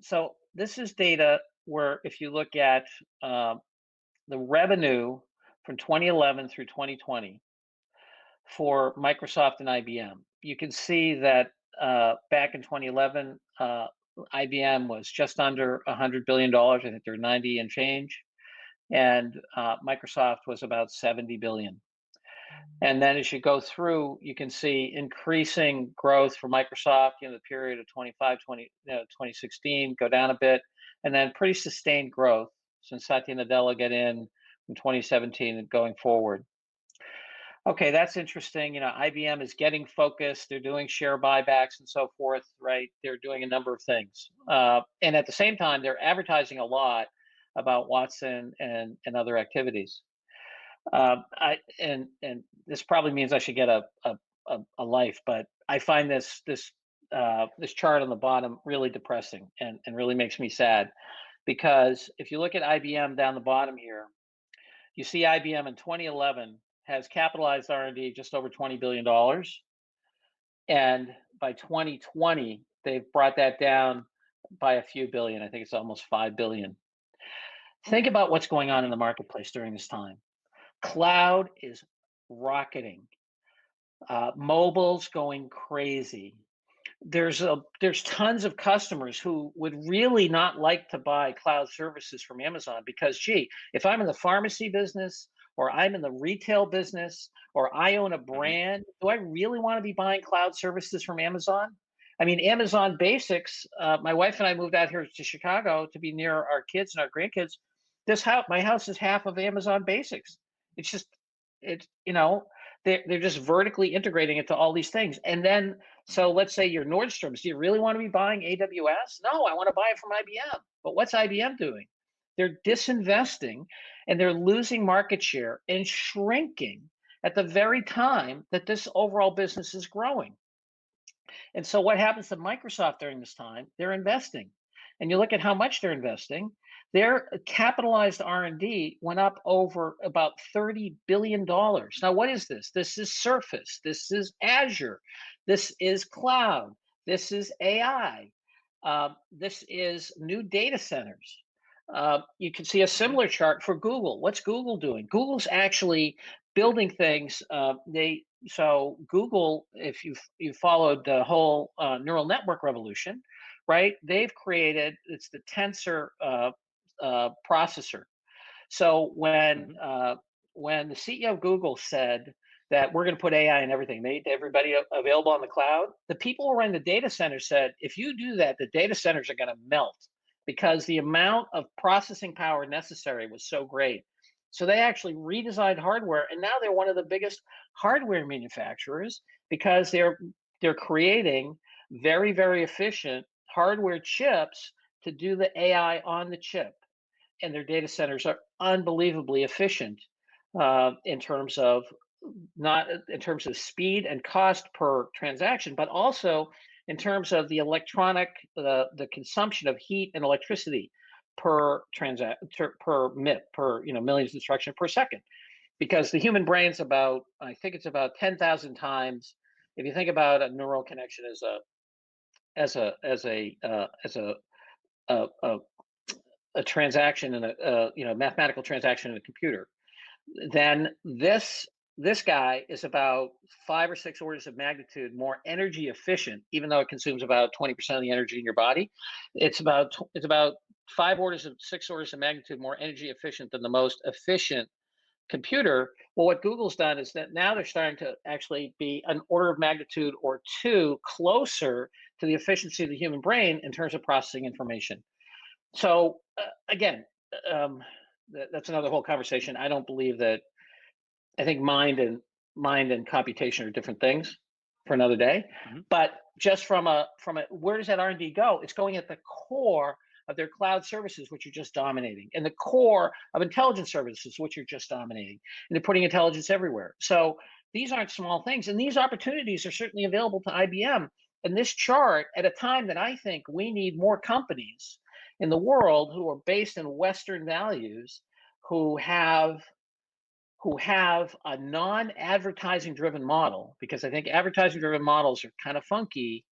So this is data where if you look at uh, the revenue from 2011 through 2020 for Microsoft and IBM, you can see that back in 2011, IBM was just under $100 billion. I think they're 90 and change, and Microsoft was about 70 billion. And then as you go through, you can see increasing growth for Microsoft in the period of 2016, go down a bit, and then pretty sustained growth since Satya Nadella got in 2017 and going forward. Okay, that's interesting. IBM is getting focused. They're doing share buybacks and so forth, right? They're doing a number of things. And at the same time, they're advertising a lot about Watson and other activities. And this probably means I should get a life, but I find this chart on the bottom really depressing and really makes me sad because if you look at IBM down the bottom here, you see IBM in 2011 has capitalized R&D just over $20 billion, and by 2020 they've brought that down by a few billion. I think it's almost 5 billion. Think about what's going on in the marketplace during this time. Cloud is rocketing. Mobile's going crazy. There's tons of customers who would really not like to buy cloud services from Amazon because, gee, if I'm in the pharmacy business or I'm in the retail business or I own a Mhm. brand, do I really want to be buying cloud services from Amazon? I mean, Amazon Basics. My wife and I moved out here to Chicago to be near our kids and our grandkids. My house is half of Amazon Basics. It's just, it's they're just vertically integrating it to all these things. And then, so let's say you're Nordstrom's. Do you really want to be buying AWS? No, I want to buy it from IBM. But what's IBM doing? They're disinvesting and they're losing market share and shrinking at the very time that this overall business is growing. And so what happens to Microsoft during this time? They're investing. And you look at how much they're investing, their capitalized R&D went up over about $30 billion. Now, what is this? This is Surface. This is Azure. This is cloud. This is AI. This is new data centers. You can see a Mhm. similar chart for Google. What's Google doing? Google's actually building things. So Google, if you followed the whole neural network revolution, right? They've created it's the tensor processor. So Mhm. when the CEO of Google said that we're going to put AI in everything, made everybody available on the cloud, the people who run the data center said, if you do that, the data centers are going to melt because the amount of processing power necessary was so great. So they actually redesigned hardware, and now they're one of the biggest hardware manufacturers because they're creating very efficient hardware chips to do the AI on the chip, and their data centers are unbelievably efficient in terms of not in terms of speed and cost per transaction, but also in terms of the the consumption of heat and electricity per millions of instructions per second. Because the human brain's about, I think it's about 10,000 times. If you think about a neural connection as a a transaction in a mathematical transaction in a computer, then this guy is about 5 or 6 orders of magnitude more energy efficient, even though it consumes about 20% of the energy in your body. It's about 5 orders of 6 orders of magnitude more energy efficient than the most efficient computer. Well, what Google's done is that now they're starting to actually be an order of magnitude or two closer to the efficiency of the human brain in terms of processing information. So again, um, that's another whole conversation. I don't believe that. I think mind and computation are different things for another day. Mhm. But just from a where does that R&D go? It's going at the core of their cloud services, which are just dominating, and the core of intelligence services, which are just dominating, and they're putting intelligence everywhere. So these aren't small things, and these opportunities are certainly available to IBM. And this chart, at a time that I think we need more companies in the world who are based in Western values, who have a non-advertising driven model, because I think advertising driven models are kind of funky